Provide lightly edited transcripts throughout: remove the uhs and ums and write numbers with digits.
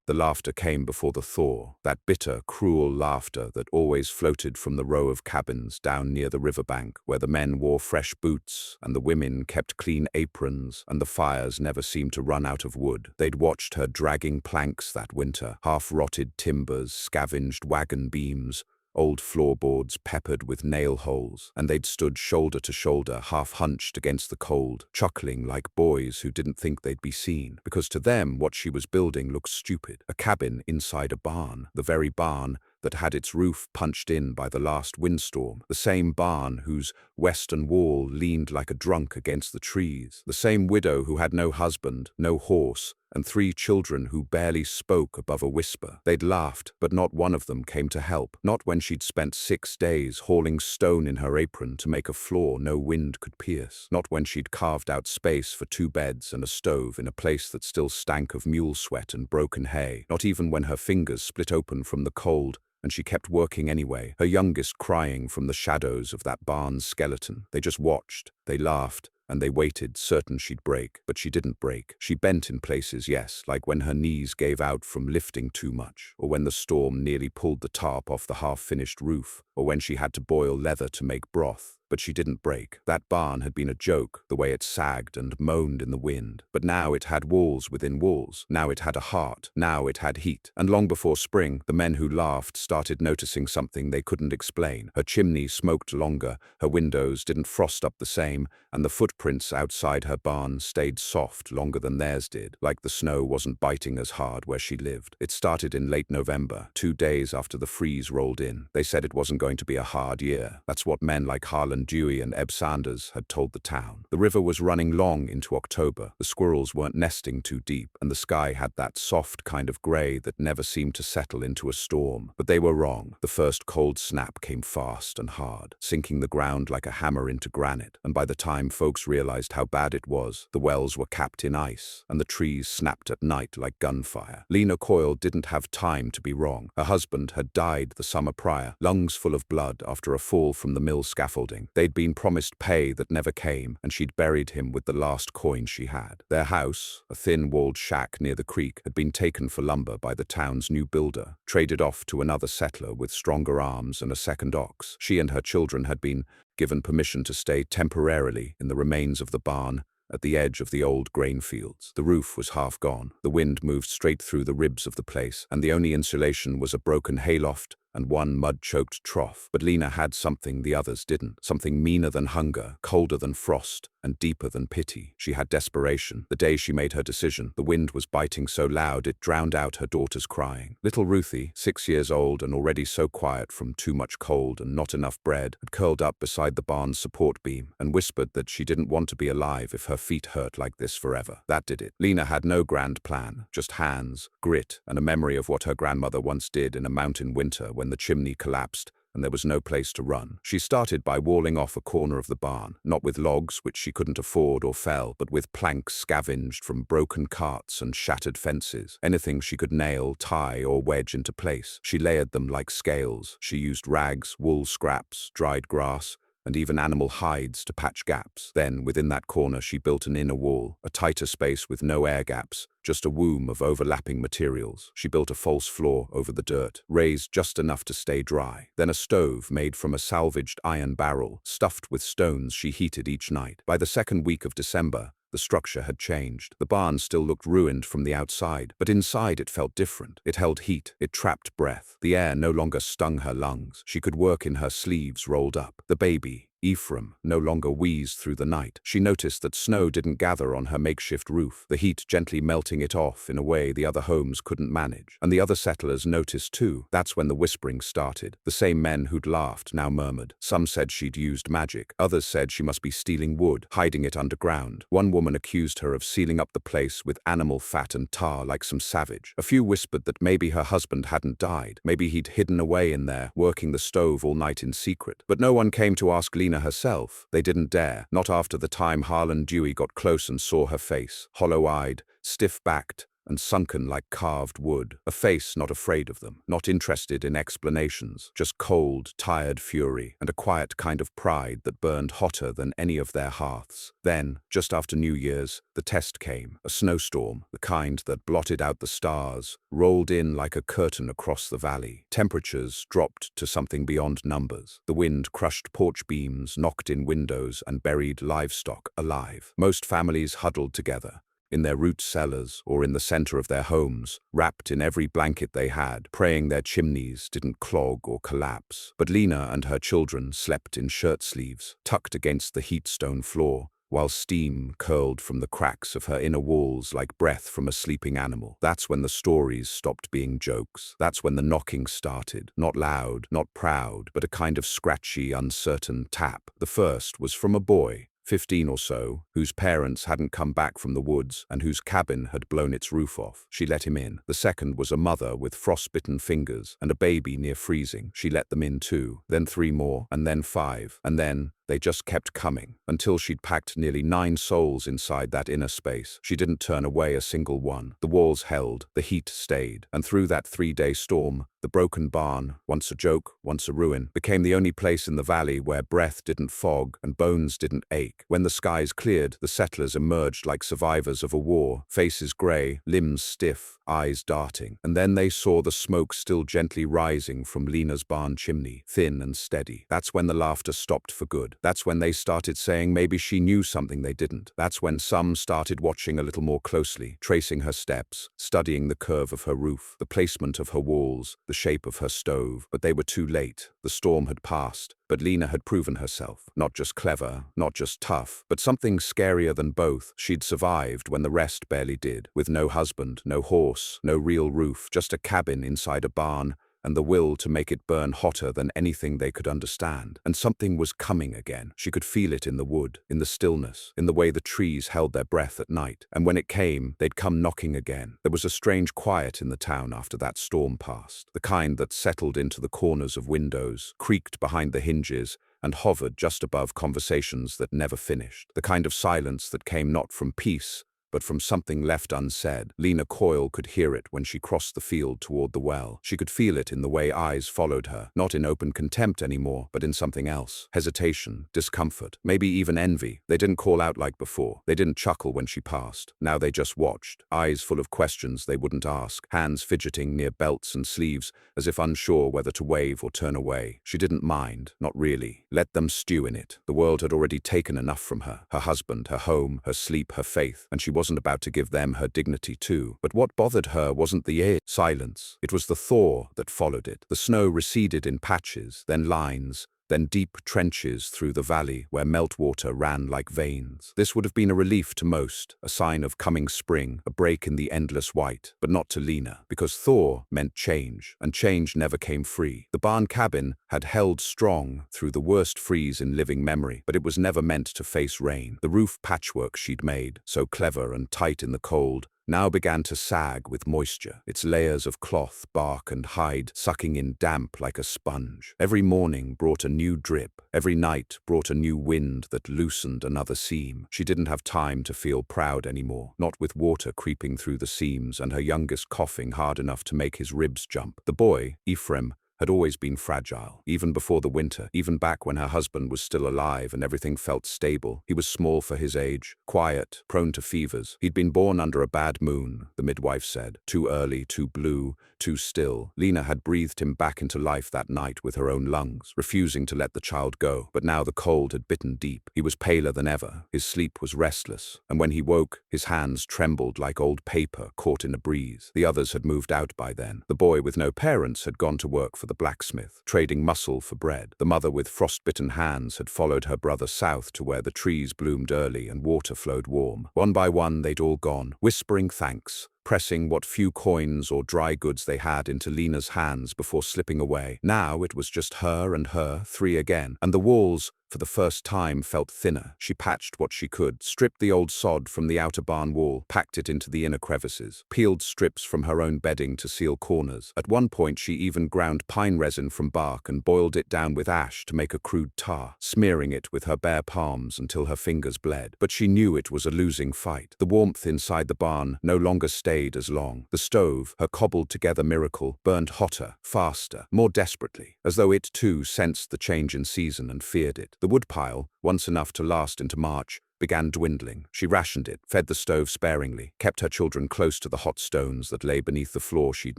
The laughter came before the thaw, that bitter, cruel laughter that always floated from the row of cabins down near the riverbank, where the men wore fresh boots and the women kept clean aprons and the fires never seemed to run out of wood. They'd watched her dragging planks that winter, half-rotted timbers, scavenged wagon beams, old floorboards peppered with nail holes, and they'd stood shoulder to shoulder, half-hunched against the cold, chuckling like boys who didn't think they'd be seen, because to them what she was building looked stupid. A cabin inside a barn, the very barn that had its roof punched in by the last windstorm, the same barn whose western wall leaned like a drunk against the trees, the same widow who had no husband, no horse, and 3 children who barely spoke above a whisper. They'd laughed, but not one of them came to help, not when she'd spent 6 days hauling stone in her apron to make a floor no wind could pierce, not when she'd carved out space for 2 beds and a stove in a place that still stank of mule sweat and broken hay, not even when her fingers split open from the cold and she kept working anyway, her youngest crying from the shadows of that barn's skeleton. They just watched, they laughed, and they waited, certain she'd break. But she didn't break. She bent in places, yes, like when her knees gave out from lifting too much, or when the storm nearly pulled the tarp off the half-finished roof, or when she had to boil leather to make broth. But she didn't break. That barn had been a joke, the way it sagged and moaned in the wind. But now it had walls within walls. Now it had a heart. Now it had heat. And long before spring, the men who laughed started noticing something they couldn't explain. Her chimney smoked longer, her windows didn't frost up the same, and the footprints outside her barn stayed soft longer than theirs did, like the snow wasn't biting as hard where she lived. It started in late November, 2 days after the freeze rolled in. They said it wasn't going to be a hard year. That's what men like Harlan Dewey and Eb Sanders had told the town. The river was running long into October. The squirrels weren't nesting too deep, and the sky had that soft kind of grey that never seemed to settle into a storm. But they were wrong. The first cold snap came fast and hard, sinking the ground like a hammer into granite, and by the time folks realized how bad it was, the wells were capped in ice, and the trees snapped at night like gunfire. Lena Coyle didn't have time to be wrong. Her husband had died the summer prior, lungs full of blood after a fall from the mill scaffolding. They'd been promised pay that never came, and she'd buried him with the last coin she had. Their house, a thin-walled shack near the creek, had been taken for lumber by the town's new builder, traded off to another settler with stronger arms and a second ox. She and her children had been given permission to stay temporarily in the remains of the barn at the edge of the old grain fields. The roof was half gone. The wind moved straight through the ribs of the place, and the only insulation was a broken hayloft and one mud-choked trough. But Lena had something the others didn't, something meaner than hunger, colder than frost, and deeper than pity. She had desperation. The day she made her decision, the wind was biting so loud it drowned out her daughter's crying. Little Ruthie, 6 years old and already so quiet from too much cold and not enough bread, had curled up beside the barn's support beam and whispered that she didn't want to be alive if her feet hurt like this forever. That did it. Lena had no grand plan, just hands, grit, and a memory of what her grandmother once did in a mountain winter when the chimney collapsed and there was no place to run. She started by walling off a corner of the barn, not with logs, which she couldn't afford or fell, but with planks scavenged from broken carts and shattered fences. Anything she could nail, tie, or wedge into place. She layered them like scales. She used rags, wool scraps, dried grass, and even animal hides to patch gaps. Then, within that corner, she built an inner wall, a tighter space with no air gaps, just a womb of overlapping materials. She built a false floor over the dirt, raised just enough to stay dry. Then a stove made from a salvaged iron barrel, stuffed with stones she heated each night. By the second week of December, the structure had changed. The barn still looked ruined from the outside, but inside it felt different. It held heat. It trapped breath. The air no longer stung her lungs. She could work in her sleeves rolled up. The baby, Ephraim, no longer wheezed through the night. She noticed that snow didn't gather on her makeshift roof, the heat gently melting it off in a way the other homes couldn't manage. And the other settlers noticed too. That's when the whispering started. The same men who'd laughed now murmured. Some said she'd used magic. Others said she must be stealing wood, hiding it underground. One woman accused her of sealing up the place with animal fat and tar like some savage. A few whispered that maybe her husband hadn't died. Maybe he'd hidden away in there, working the stove all night in secret. But no one came to ask Lena herself. They didn't dare. Not after the time Harlan Dewey got close and saw her face, hollow-eyed, stiff-backed, and sunken like carved wood, a face not afraid of them, not interested in explanations, just cold, tired fury, and a quiet kind of pride that burned hotter than any of their hearths. Then, just after New Year's, the test came, a snowstorm, the kind that blotted out the stars, rolled in like a curtain across the valley. Temperatures dropped to something beyond numbers. The wind crushed porch beams, knocked in windows, and buried livestock alive. Most families huddled together, in their root cellars or in the center of their homes, wrapped in every blanket they had, praying their chimneys didn't clog or collapse. But Lena and her children slept in shirt sleeves, tucked against the heat-stone floor, while steam curled from the cracks of her inner walls like breath from a sleeping animal. That's when the stories stopped being jokes. That's when the knocking started, not loud, not proud, but a kind of scratchy, uncertain tap. The first was from a boy, 15 or so, whose parents hadn't come back from the woods and whose cabin had blown its roof off. She let him in. The second was a mother with frostbitten fingers and a baby near freezing. She let them in too. Then 3 more, and then 5, and then they just kept coming, until she'd packed nearly 9 souls inside that inner space. She didn't turn away a single one. The walls held, the heat stayed, and through that 3-day storm, the broken barn, once a joke, once a ruin, became the only place in the valley where breath didn't fog and bones didn't ache. When the skies cleared, the settlers emerged like survivors of a war, faces grey, limbs stiff, eyes darting. And then they saw the smoke still gently rising from Lena's barn chimney, thin and steady. That's when the laughter stopped for good. That's when they started saying maybe she knew something they didn't. That's when some started watching a little more closely, tracing her steps, studying the curve of her roof, the placement of her walls, the shape of her stove. But they were too late. The storm had passed. But Lena had proven herself, not just clever, not just tough, but something scarier than both. She'd survived when the rest barely did, with no husband, no horse, no real roof, just a cabin inside a barn, and the will to make it burn hotter than anything they could understand. And something was coming again. She could feel it in the wood, in the stillness, in the way the trees held their breath at night. And when it came, they'd come knocking again. There was a strange quiet in the town after that storm passed, the kind that settled into the corners of windows, creaked behind the hinges, and hovered just above conversations that never finished. The kind of silence that came not from peace, but from something left unsaid. Lena Coyle could hear it when she crossed the field toward the well. She could feel it in the way eyes followed her, not in open contempt anymore, but in something else. Hesitation, discomfort, maybe even envy. They didn't call out like before. They didn't chuckle when she passed. Now they just watched, eyes full of questions they wouldn't ask, hands fidgeting near belts and sleeves, as if unsure whether to wave or turn away. She didn't mind, not really. Let them stew in it. The world had already taken enough from her. Her husband, her home, her sleep, her faith, and she wasn't about to give them her dignity too. But what bothered her wasn't the silence. It was the thaw that followed it. The snow receded in patches, then lines, then deep trenches through the valley where meltwater ran like veins. This would have been a relief to most, a sign of coming spring, a break in the endless white, but not to Lena, because thaw meant change, and change never came free. The barn cabin had held strong through the worst freeze in living memory, but it was never meant to face rain. The roof patchwork she'd made, so clever and tight in the cold, now began to sag with moisture, its layers of cloth, bark, and hide sucking in damp like a sponge. Every morning brought a new drip. Every night brought a new wind that loosened another seam. She didn't have time to feel proud anymore, not with water creeping through the seams and her youngest coughing hard enough to make his ribs jump. The boy, Ephraim, had always been fragile, even before the winter, even back when her husband was still alive and everything felt stable. He was small for his age, quiet, prone to fevers. He'd been born under a bad moon, the midwife said. Too early, too blue, too still. Lena had breathed him back into life that night with her own lungs, refusing to let the child go. But now the cold had bitten deep. He was paler than ever. His sleep was restless. And when he woke, his hands trembled like old paper caught in a breeze. The others had moved out by then. The boy with no parents had gone to work for the blacksmith, trading muscle for bread. The mother with frostbitten hands had followed her brother south to where the trees bloomed early and water flowed warm. One by one they'd all gone, whispering thanks, pressing what few coins or dry goods they had into Lena's hands before slipping away. Now it was just her and her, 3 again, and the walls, for for the first time, felt thinner. She patched what she could, stripped the old sod from the outer barn wall, packed it into the inner crevices, peeled strips from her own bedding to seal corners. At one point, she even ground pine resin from bark and boiled it down with ash to make a crude tar, smearing it with her bare palms until her fingers bled. But she knew it was a losing fight. The warmth inside the barn no longer stayed as long. The stove, her cobbled-together miracle, burned hotter, faster, more desperately, as though it too sensed the change in season and feared it. The woodpile, once enough to last into March, began dwindling. She rationed it, fed the stove sparingly, kept her children close to the hot stones that lay beneath the floor she'd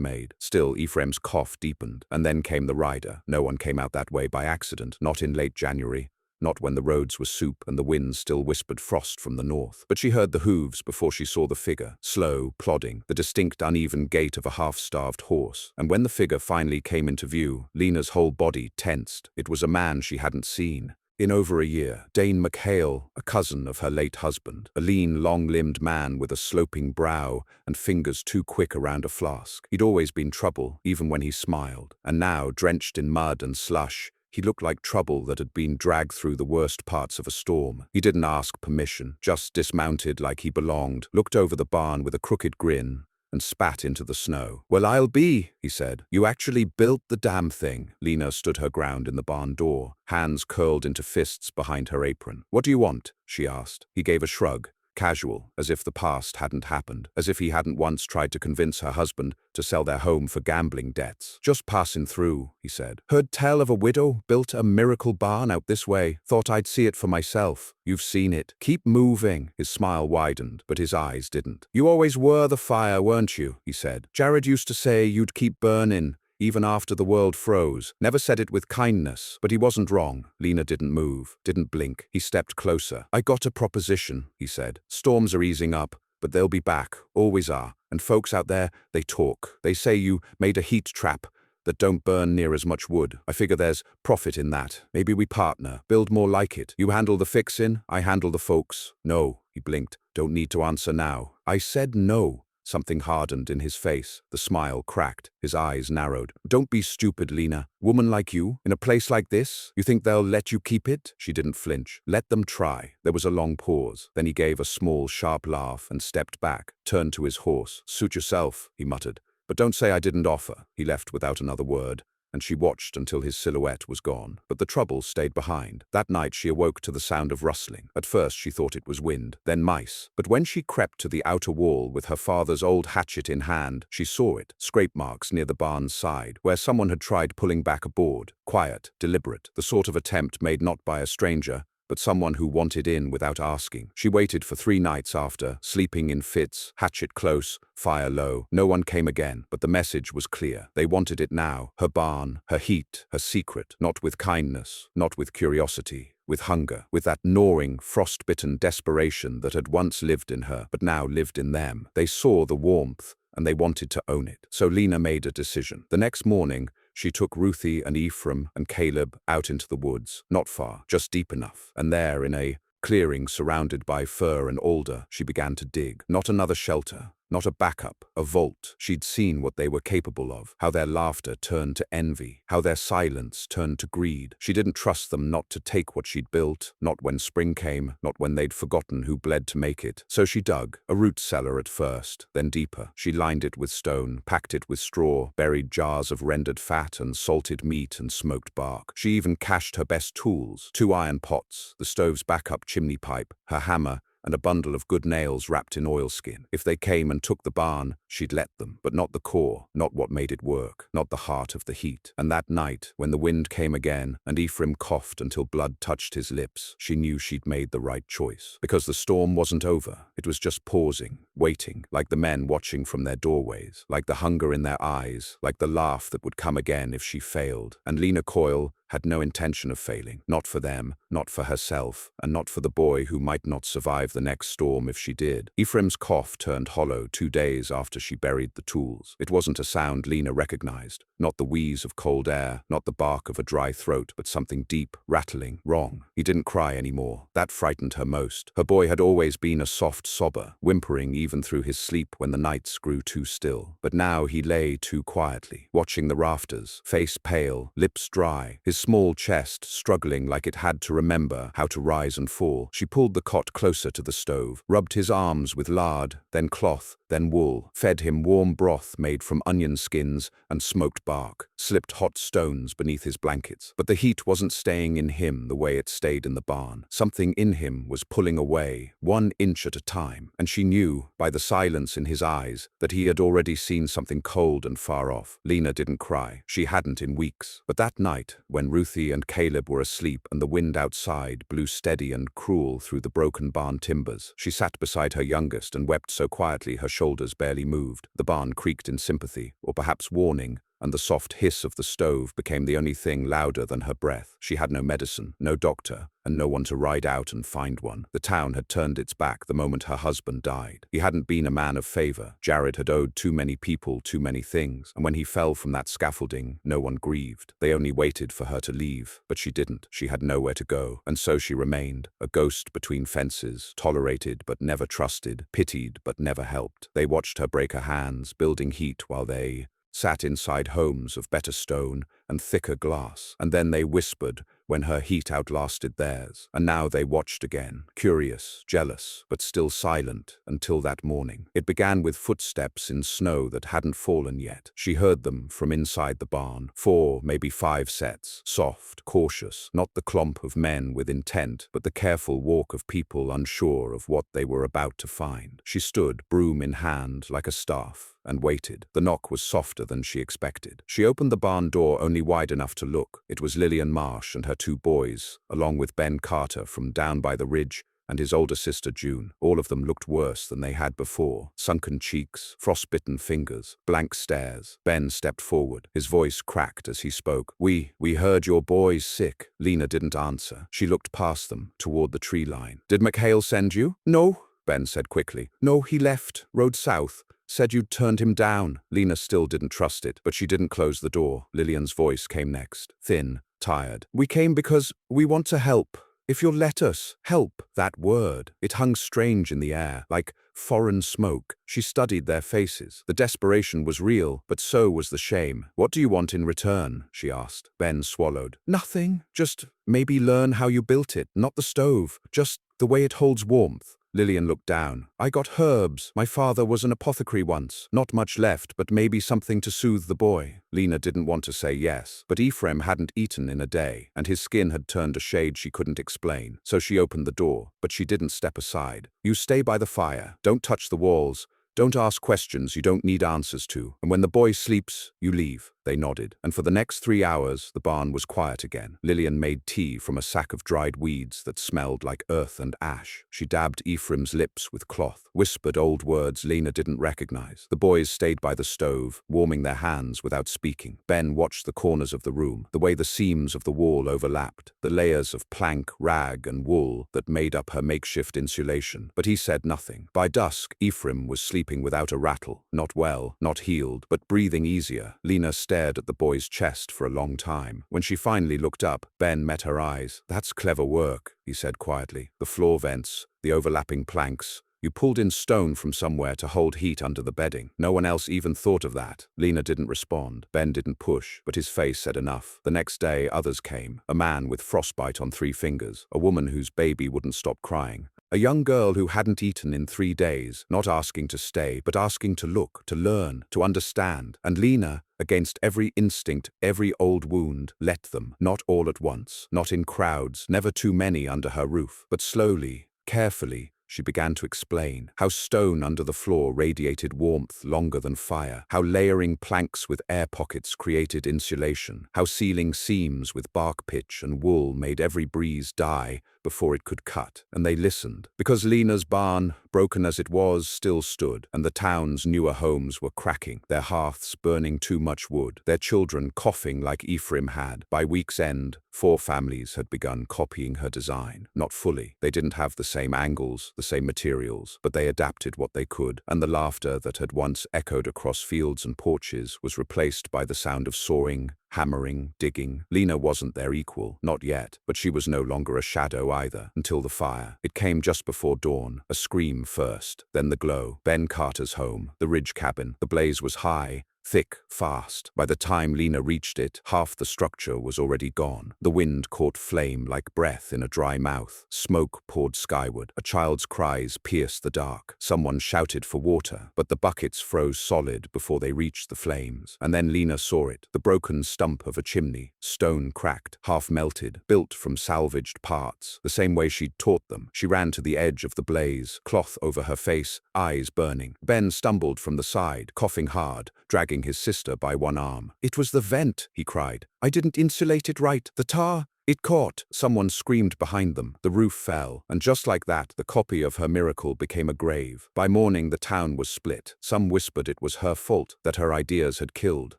made. Still, Ephraim's cough deepened, and then came the rider. No one came out that way by accident, not in late January, not when the roads were soup and the wind still whispered frost from the north. But she heard the hooves before she saw the figure, slow, plodding, the distinct uneven gait of a half-starved horse. And when the figure finally came into view, Lena's whole body tensed. It was a man she hadn't seen in over a year. Dane McHale, a cousin of her late husband, a lean, long-limbed man with a sloping brow and fingers too quick around a flask. He'd always been trouble, even when he smiled. And now, drenched in mud and slush, he looked like trouble that had been dragged through the worst parts of a storm. He didn't ask permission, just dismounted like he belonged, looked over the barn with a crooked grin, and spat into the snow. "Well, I'll be," he said. "You actually built the damn thing." Lena stood her ground in the barn door, hands curled into fists behind her apron. "What do you want?" she asked. He gave a shrug, casual, as if the past hadn't happened, as if he hadn't once tried to convince her husband to sell their home for gambling debts. "Just passing through," he said. "Heard tell of a widow built a miracle barn out this way. Thought I'd see it for myself." "You've seen it. Keep moving." His smile widened, but his eyes didn't. "You always were the fire, weren't you?" he said. "Jared used to say you'd keep burning, even after the world froze. Never said it with kindness, but he wasn't wrong." Lena didn't move, didn't blink. He stepped closer. "I got a proposition," he said. "Storms are easing up, but they'll be back, always are. And folks out there, they talk. They say you made a heat trap that don't burn near as much wood. I figure there's profit in that. Maybe we partner, build more like it. You handle the fixin', I handle the folks." "No," he blinked. "Don't need to answer now." "I said no." Something hardened in his face. The smile cracked. His eyes narrowed. "Don't be stupid, Lena. Woman like you, in a place like this, you think they'll let you keep it?" She didn't flinch. "Let them try." There was a long pause. Then he gave a small, sharp laugh and stepped back, turned to his horse. "Suit yourself," he muttered. "But don't say I didn't offer." He left without another word, and she watched until his silhouette was gone. But the trouble stayed behind. That night she awoke to the sound of rustling. At first she thought it was wind, then mice. But when she crept to the outer wall with her father's old hatchet in hand, she saw it, scrape marks near the barn's side, where someone had tried pulling back a board. Quiet, deliberate, the sort of attempt made not by a stranger, but someone who wanted in without asking. She waited for 3 nights after, sleeping in fits, hatchet close, fire low. No one came again, but the message was clear. They wanted it now. Her barn, her heat, her secret. Not with kindness, not with curiosity, with hunger, with that gnawing, frost-bitten desperation that had once lived in her, but now lived in them. They saw the warmth, and they wanted to own it. So Lena made a decision. The next morning, she took Ruthie and Ephraim and Caleb out into the woods, not far, just deep enough. And there, in a clearing surrounded by fir and alder, she began to dig. Not another shelter, not a backup, a vault. She'd seen what they were capable of, how their laughter turned to envy, how their silence turned to greed. She didn't trust them not to take what she'd built, not when spring came, not when they'd forgotten who bled to make it. So she dug, a root cellar at first, then deeper. She lined it with stone, packed it with straw, buried jars of rendered fat and salted meat and smoked bark. She even cached her best tools, 2 iron pots, the stove's backup chimney pipe, her hammer, and a bundle of good nails wrapped in oilskin. If they came and took the barn, she'd let them, but not the core, not what made it work, not the heart of the heat. And that night, when the wind came again, and Ephraim coughed until blood touched his lips, she knew she'd made the right choice. Because the storm wasn't over. It was just pausing, waiting, like the men watching from their doorways, like the hunger in their eyes, like the laugh that would come again if she failed. And Lena Coyle had no intention of failing, not for them, not for herself, and not for the boy who might not survive the next storm if she did. Ephraim's cough turned hollow 2 days after she buried the tools. It wasn't a sound Lena recognized, not the wheeze of cold air, not the bark of a dry throat, but something deep, rattling, wrong. He didn't cry anymore. That frightened her most. Her boy had always been a soft sobber, whimpering even through his sleep when the nights grew too still. But now he lay too quietly, watching the rafters, face pale, lips dry, his small chest struggling like it had to remember how to rise and fall. She pulled the cot closer to the stove, rubbed his arms with lard, then cloth, then wool, fed him warm broth made from onion skins and smoked bark, slipped hot stones beneath his blankets. But the heat wasn't staying in him the way it stayed in the barn. Something in him was pulling away, 1 inch at a time, and she knew, by the silence in his eyes, that he had already seen something cold and far off. Lena didn't cry. She hadn't in weeks. But that night, when Ruthie and Caleb were asleep and the wind outside blew steady and cruel through the broken barn timbers, she sat beside her youngest and wept so quietly her shoulders barely moved. The barn creaked in sympathy, or perhaps warning, and the soft hiss of the stove became the only thing louder than her breath. She had no medicine, no doctor, and no one to ride out and find one. The town had turned its back the moment her husband died. He hadn't been a man of favor. Jared had owed too many people too many things, and when he fell from that scaffolding, no one grieved. They only waited for her to leave, but she didn't. She had nowhere to go, and so she remained, a ghost between fences, tolerated but never trusted, pitied but never helped. They watched her break her hands, building heat while they sat inside homes of better stone and thicker glass, and then they whispered when her heat outlasted theirs. And now they watched again, curious, jealous, but still silent, until that morning. It began with footsteps in snow that hadn't fallen yet. She heard them from inside the barn, 4, maybe 5 sets, soft, cautious, not the clomp of men with intent, but the careful walk of people unsure of what they were about to find. She stood, broom in hand, like a staff, and waited. The knock was softer than she expected. She opened the barn door only wide enough to look. It was Lillian Marsh and her 2 boys, along with Ben Carter from down by the ridge, and his older sister June. All of them looked worse than they had before. Sunken cheeks, frostbitten fingers, blank stares. Ben stepped forward. His voice cracked as he spoke. We heard your boy's sick." Lena didn't answer. She looked past them, toward the tree line. "Did McHale send you?" "No," Ben said quickly. "No, he left, rode south. Said you'd turned him down." Lena still didn't trust it, but she didn't close the door. Lillian's voice came next, thin, tired. "We came because we want to help. If you'll let us help." That word, it hung strange in the air, like foreign smoke. She studied their faces. The desperation was real, but so was the shame. "What do you want in return?" she asked. Ben swallowed. "Nothing. Just maybe learn how you built it. Not the stove, just the way it holds warmth." Lillian looked down. "I got herbs. My father was an apothecary once. Not much left, but maybe something to soothe the boy." Lena didn't want to say yes, but Ephraim hadn't eaten in a day, and his skin had turned a shade she couldn't explain. So she opened the door, but she didn't step aside. "You stay by the fire. Don't touch the walls. Don't ask questions you don't need answers to. And when the boy sleeps, you leave." They nodded, and for the next 3 hours, the barn was quiet again. Lillian made tea from a sack of dried weeds that smelled like earth and ash. She dabbed Ephraim's lips with cloth, whispered old words Lena didn't recognize. The boys stayed by the stove, warming their hands without speaking. Ben watched the corners of the room, the way the seams of the wall overlapped, the layers of plank, rag, and wool that made up her makeshift insulation. But he said nothing. By dusk, Ephraim was sleeping without a rattle, not well, not healed, but breathing easier. Lena stared at the boy's chest for a long time. When she finally looked up, Ben met her eyes. "That's clever work," he said quietly. "The floor vents, the overlapping planks. You pulled in stone from somewhere to hold heat under the bedding. No one else even thought of that." Lena didn't respond. Ben didn't push, but his face said enough. The next day, others came. A man with frostbite on 3 fingers, a woman whose baby wouldn't stop crying, a young girl who hadn't eaten in 3 days, not asking to stay, but asking to look, to learn, to understand. And Lena, against every instinct, every old wound, let them. Not all at once, not in crowds, never too many under her roof, but slowly, carefully. She began to explain how stone under the floor radiated warmth longer than fire, how layering planks with air pockets created insulation, how sealing seams with bark pitch and wool made every breeze die before it could cut. And they listened, because Lena's barn, broken as it was, still stood, and the town's newer homes were cracking, their hearths burning too much wood, their children coughing like Ephraim had. By week's end, 4 families had begun copying her design. Not fully. They didn't have the same angles, the same materials, but they adapted what they could, and the laughter that had once echoed across fields and porches was replaced by the sound of sawing, hammering, digging. Lena wasn't their equal, not yet, but she was no longer a shadow either, until the fire. It came just before dawn, a scream first, then the glow. Ben Carter's home, the ridge cabin. The blaze was high, Thick, fast. By the time Lena reached it, half the structure was already gone. The wind caught flame like breath in a dry mouth. Smoke poured skyward. A child's cries pierced the dark. Someone shouted for water, but the buckets froze solid before they reached the flames. And then Lena saw it, the broken stump of a chimney, stone cracked, half melted, built from salvaged parts, the same way she'd taught them. She ran to the edge of the blaze, cloth over her face, eyes burning. Ben stumbled from the side, coughing hard, dragging his sister by one arm. "It was the vent," he cried. "I didn't insulate it right. The tar, it caught." Someone screamed behind them. The roof fell, and just like that, the copy of her miracle became a grave. By morning, the town was split. Some whispered it was her fault, that her ideas had killed.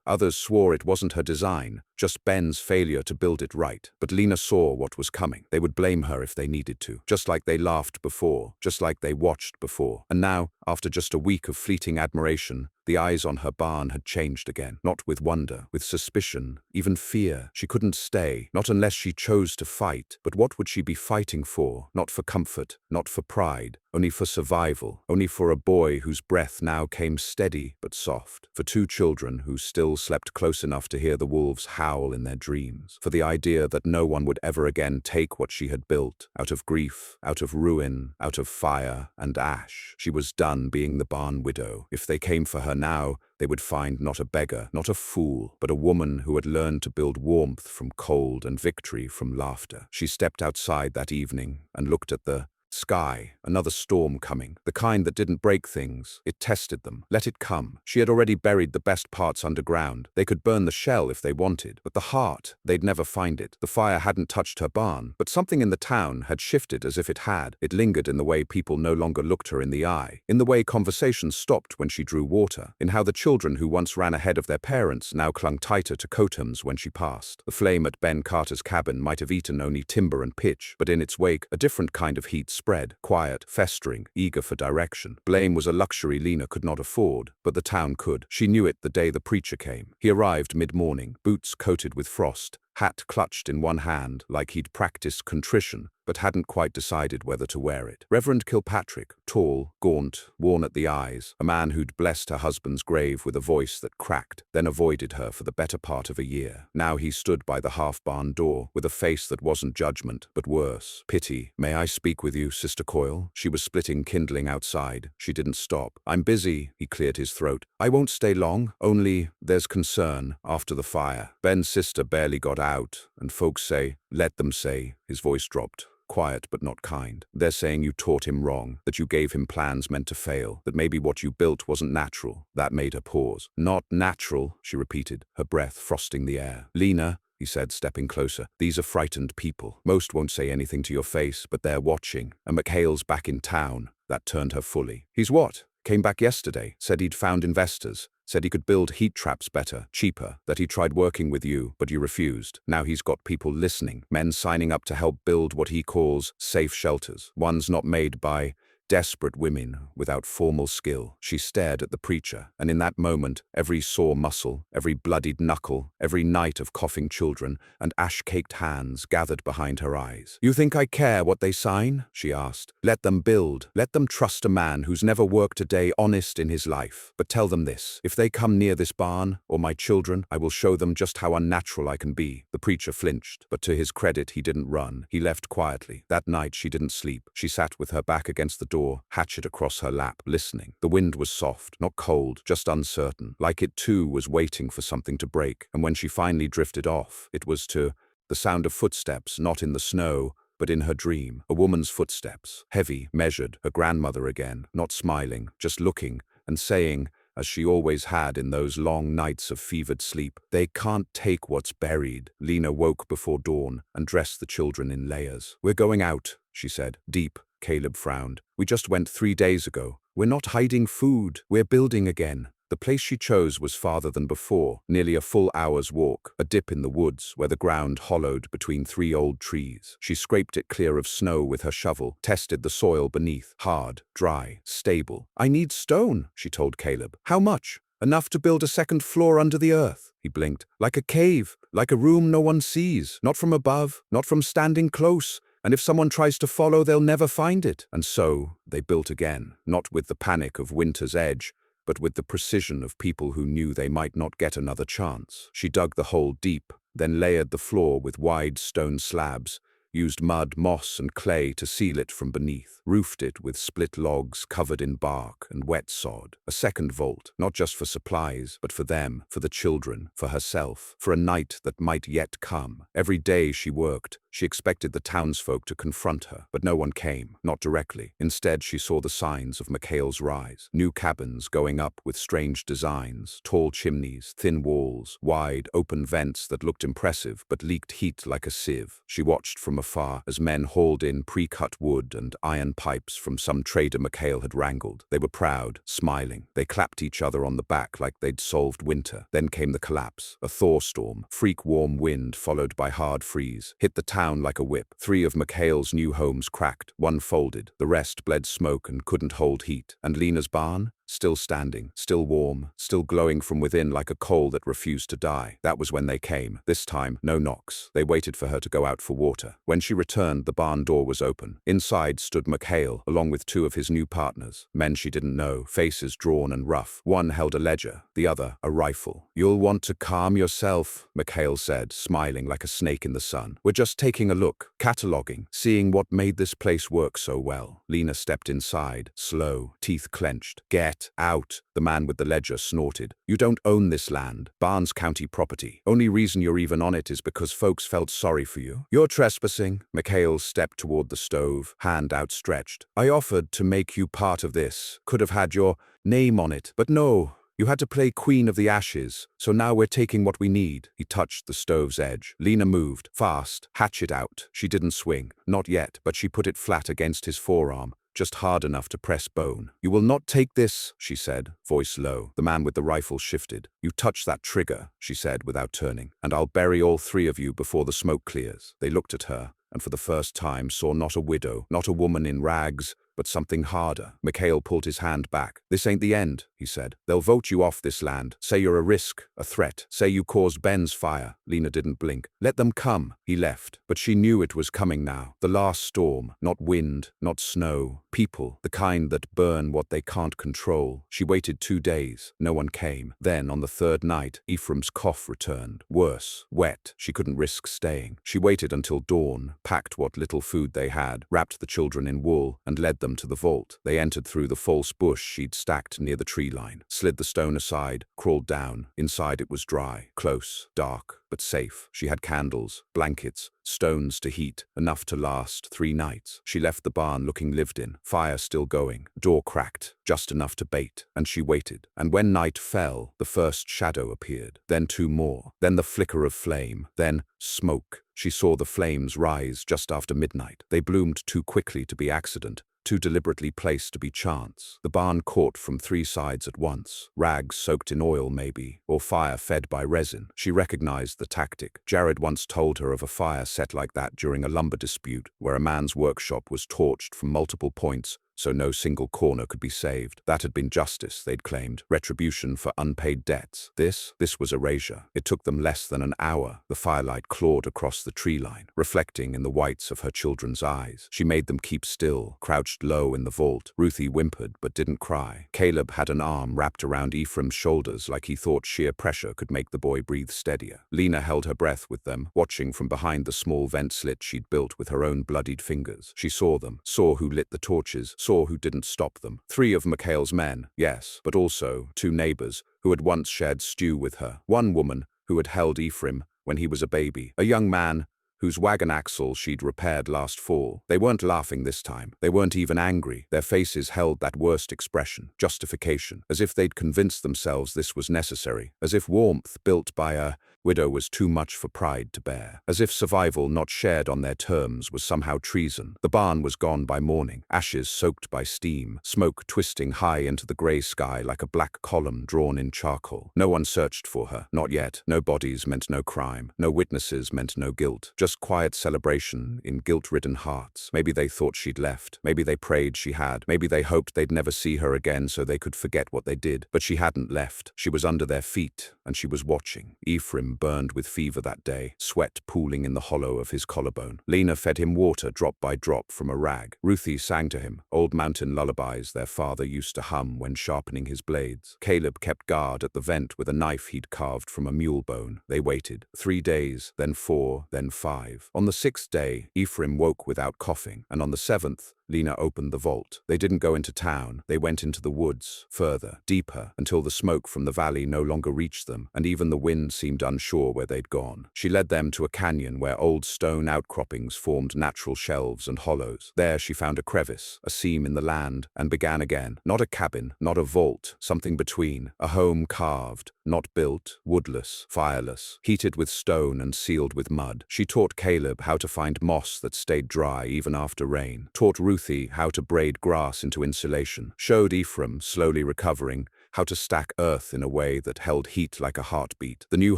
Others swore it wasn't her design, just Ben's failure to build it right. But Lena saw what was coming. They would blame her if they needed to, just like they laughed before, just like they watched before. And now, after just a week of fleeting admiration, the eyes on her barn had changed again, not with wonder, with suspicion, even fear. She couldn't stay, not unless she chose to fight. But what would she be fighting for? Not for comfort, not for pride, only for survival, only for a boy whose breath now came steady but soft, for two children who still slept close enough to hear the wolves howl in their dreams, for the idea that no one would ever again take what she had built, out of grief, out of ruin, out of fire and ash. She was done being the barn widow. If they came for her now, they would find not a beggar, not a fool, but a woman who had learned to build warmth from cold and victory from laughter. She stepped outside that evening and looked at the sky, another storm coming, the kind that didn't break things. It tested them. Let it come. She had already buried the best parts underground. They could burn the shell if they wanted, but the heart, they'd never find it. The fire hadn't touched her barn, but something in the town had shifted as if it had. It lingered in the way people no longer looked her in the eye, in the way conversations stopped when she drew water, in how the children who once ran ahead of their parents now clung tighter to cotems when she passed. The flame at Ben Carter's cabin might have eaten only timber and pitch, but in its wake, a different kind of heat spread, quiet, festering, eager for direction. Blame was a luxury Lena could not afford, but the town could. She knew it the day the preacher came. He arrived mid-morning, boots coated with frost, hat clutched in one hand like he'd practiced contrition, but hadn't quite decided whether to wear it. Reverend Kilpatrick, tall, gaunt, worn at the eyes, a man who'd blessed her husband's grave with a voice that cracked, then avoided her for the better part of a year. Now he stood by the half-barn door, with a face that wasn't judgment, but worse, pity. "May I speak with you, Sister Coyle?" She was splitting kindling outside. She didn't stop. "I'm busy," he cleared his throat. "I won't stay long, only there's concern after the fire. Ben's sister barely got out, and folks say, let them say," his voice dropped. Quiet but not kind. "They're saying you taught him wrong, that you gave him plans meant to fail, that maybe what you built wasn't natural." That made her pause. "Not natural," she repeated, her breath frosting the air. "Lena," he said, stepping closer, "these are frightened people. Most won't say anything to your face, but they're watching. And McHale's back in town." That turned her fully. "He's what?" "Came back yesterday, said he'd found investors. Said he could build heat traps better, cheaper, that he tried working with you, but you refused. Now he's got people listening, men signing up to help build what he calls safe shelters, ones not made by desperate women without formal skill." She stared at the preacher, and in that moment, every sore muscle, every bloodied knuckle, every night of coughing children and ash-caked hands gathered behind her eyes. "You think I care what they sign?" she asked. "Let them build. Let them trust a man who's never worked a day honest in his life. But tell them this, if they come near this barn, or my children, I will show them just how unnatural I can be." The preacher flinched, but to his credit, he didn't run. He left quietly. That night, she didn't sleep. She sat with her back against the door, hatchet across her lap, listening. The wind was soft, not cold, just uncertain, like it too was waiting for something to break. And when she finally drifted off, it was to the sound of footsteps, not in the snow, but in her dream. A woman's footsteps, heavy, measured, her grandmother again, not smiling, just looking, and saying, as she always had in those long nights of fevered sleep, "They can't take what's buried." Lena woke before dawn and dressed the children in layers. "We're going out," she said, deep. Caleb frowned. "We just went 3 days ago. We're not hiding food. We're building again." The place she chose was farther than before, nearly a full hour's walk, a dip in the woods where the ground hollowed between 3 old trees. She scraped it clear of snow with her shovel, tested the soil beneath, hard, dry, stable. "I need stone," she told Caleb. "How much?" "Enough to build a second floor under the earth," he blinked. "Like a cave, like a room no one sees, not from above, not from standing close. And if someone tries to follow, they'll never find it." And so they built again, not with the panic of winter's edge, but with the precision of people who knew they might not get another chance. She dug the hole deep, then layered the floor with wide stone slabs, used mud, moss, and clay to seal it from beneath, roofed it with split logs covered in bark and wet sod. A second vault, not just for supplies, but for them, for the children, for herself, for a night that might yet come. Every day she worked, she expected the townsfolk to confront her, but no one came, not directly. Instead, she saw the signs of Mikhail's rise. New cabins going up with strange designs, tall chimneys, thin walls, wide, open vents that looked impressive but leaked heat like a sieve. She watched from afar as men hauled in pre-cut wood and iron pipes from some trader Mikhail had wrangled. They were proud, smiling. They clapped each other on the back like they'd solved winter. Then came the collapse. A thaw storm, freak warm wind followed by hard freeze, hit the town like a whip. 3 of Mikhail's new homes cracked, 1 folded, the rest bled smoke and couldn't hold heat. And Lena's barn? Still standing, still warm, still glowing from within like a coal that refused to die. That was when they came. This time, no knocks. They waited for her to go out for water. When she returned, the barn door was open. Inside stood Mikhail, along with 2 of his new partners. Men she didn't know, faces drawn and rough. One held a ledger, the other a rifle. "You'll want to calm yourself," Mikhail said, smiling like a snake in the sun. "We're just taking a look, cataloging, seeing what made this place work so well." Lena stepped inside, slow, teeth clenched. "Get out," the man with the ledger snorted. "You don't own this land. Barnes County property. Only reason you're even on it is because folks felt sorry for you. You're trespassing." Mikhail stepped toward the stove, hand outstretched. "I offered to make you part of this. Could have had your name on it, but no. You had to play Queen of the Ashes, so now we're taking what we need." He touched the stove's edge. Lena moved, fast, hatchet out. She didn't swing, not yet, but she put it flat against his forearm, just hard enough to press bone. "You will not take this," she said, voice low. The man with the rifle shifted. "You touch that trigger," she said without turning, "and I'll bury all 3 of you before the smoke clears." They looked at her, and for the first time saw not a widow, not a woman in rags, but something harder. Mikhail pulled his hand back. "This ain't the end," he said. "They'll vote you off this land. Say you're a risk, a threat. Say you caused Ben's fire." Lena didn't blink. "Let them come." He left. But she knew it was coming now. The last storm. Not wind, not snow. People. The kind that burn what they can't control. She waited 2 days. No one came. Then, on the 3rd night, Ephraim's cough returned. Worse. Wet. She couldn't risk staying. She waited until dawn, packed what little food they had, wrapped the children in wool, and led them to the vault. They entered through the false bush she'd stacked near the tree line, slid the stone aside, crawled down. Inside it was dry, close, dark, but safe. She had candles, blankets, stones to heat, enough to last 3 nights. She left the barn looking lived in, fire still going, door cracked, just enough to bait, and she waited. And when night fell, the first shadow appeared, then 2 more, then the flicker of flame, then smoke. She saw the flames rise just after midnight. They bloomed too quickly to be accident, too deliberately placed to be chance. The barn caught from 3 sides at once. Rags soaked in oil, maybe, or fire fed by resin. She recognized the tactic. Jared once told her of a fire set like that during a lumber dispute, where a man's workshop was torched from multiple points, so no single corner could be saved. That had been justice, they'd claimed, retribution for unpaid debts. This was erasure. It took them less than an hour. The firelight clawed across the tree line, reflecting in the whites of her children's eyes. She made them keep still, crouched low in the vault. Ruthie whimpered but didn't cry. Caleb had an arm wrapped around Ephraim's shoulders like he thought sheer pressure could make the boy breathe steadier. Lena held her breath with them, watching from behind the small vent slit she'd built with her own bloodied fingers. She saw them, saw who lit the torches, saw who didn't stop them. 3 of Mikhail's men, yes, but also 2 neighbors who had once shared stew with her. One woman who had held Ephraim when he was a baby. A young man whose wagon axle she'd repaired last fall. They weren't laughing this time. They weren't even angry. Their faces held that worst expression, justification, as if they'd convinced themselves this was necessary, as if warmth built by a widow was too much for pride to bear, as if survival not shared on their terms was somehow treason. The barn was gone by morning, ashes soaked by steam, smoke twisting high into the grey sky like a black column drawn in charcoal. No one searched for her, not yet. No bodies meant no crime, no witnesses meant no guilt, just quiet celebration in guilt-ridden hearts. Maybe they thought she'd left, maybe they prayed she had, maybe they hoped they'd never see her again so they could forget what they did, but she hadn't left. She was under their feet, and she was watching. Ephraim Ephraim burned with fever that day, sweat pooling in the hollow of his collarbone. Lena fed him water drop by drop from a rag. Ruthie sang to him, old mountain lullabies their father used to hum when sharpening his blades. Caleb kept guard at the vent with a knife he'd carved from a mule bone. They waited. 3 days, then 4, then 5. On the 6th day, Ephraim woke without coughing, and on the 7th, Lena opened the vault. They didn't go into town. They went into the woods, further, deeper, until the smoke from the valley no longer reached them, and even the wind seemed unsure where they'd gone. She led them to a canyon where old stone outcroppings formed natural shelves and hollows. There she found a crevice, a seam in the land, and began again. Not a cabin, not a vault, something between. A home carved, not built, woodless, fireless, heated with stone and sealed with mud. She taught Caleb how to find moss that stayed dry even after rain, taught Ruthie how to braid grass into insulation, showed Ephraim, slowly recovering, how to stack earth in a way that held heat like a heartbeat. The new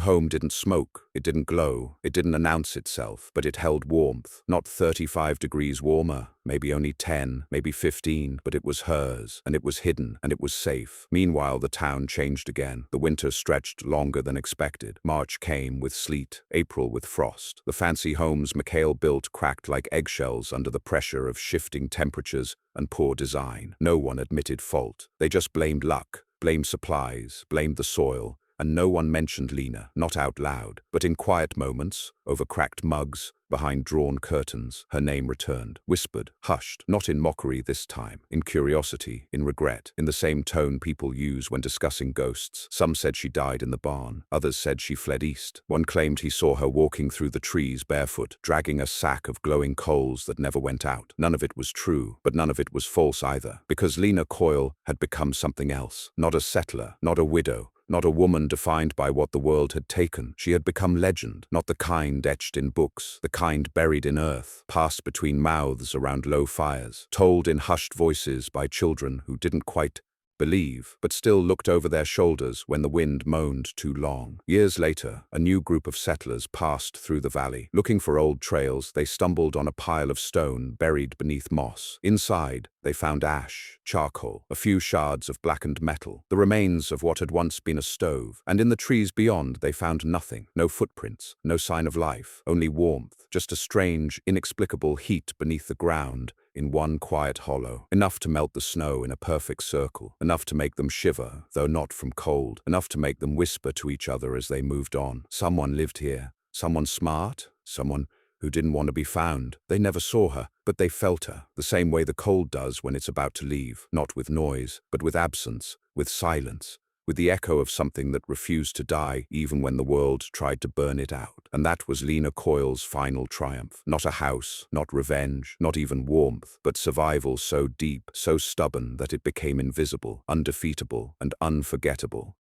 home didn't smoke, it didn't glow, it didn't announce itself, but it held warmth. Not 35 degrees warmer, maybe only 10, maybe 15, but it was hers, and it was hidden, and it was safe. Meanwhile, the town changed again. The winter stretched longer than expected. March came with sleet, April with frost. The fancy homes Mikhail built cracked like eggshells under the pressure of shifting temperatures and poor design. No one admitted fault. They just blamed luck, blamed supplies, blamed the soil, and no one mentioned Lena, not out loud, but in quiet moments, over cracked mugs, behind drawn curtains, her name returned, whispered, hushed, not in mockery this time, in curiosity, in regret, in the same tone people use when discussing ghosts. Some said she died in the barn, others said she fled east. One claimed he saw her walking through the trees barefoot, dragging a sack of glowing coals that never went out. None of it was true, but none of it was false either, because Lena Coyle had become something else, not a settler, not a widow, not a woman defined by what the world had taken. She had become legend, not the kind etched in books, the kind buried in earth, passed between mouths around low fires, told in hushed voices by children who didn't quite believe, but still looked over their shoulders when the wind moaned too long. Years later, a new group of settlers passed through the valley. Looking for old trails, they stumbled on a pile of stone buried beneath moss. Inside, they found ash, charcoal, a few shards of blackened metal, the remains of what had once been a stove. And in the trees beyond, they found nothing, no footprints, no sign of life, only warmth, just a strange, inexplicable heat beneath the ground, in one quiet hollow, enough to melt the snow in a perfect circle, enough to make them shiver, though not from cold, enough to make them whisper to each other as they moved on. Someone lived here, someone smart, someone who didn't want to be found. They never saw her, but they felt her, the same way the cold does when it's about to leave, not with noise, but with absence, with silence, with the echo of something that refused to die even when the world tried to burn it out. And that was Lena Coyle's final triumph. Not a house, not revenge, not even warmth, but survival so deep, so stubborn that it became invisible, undefeatable, and unforgettable.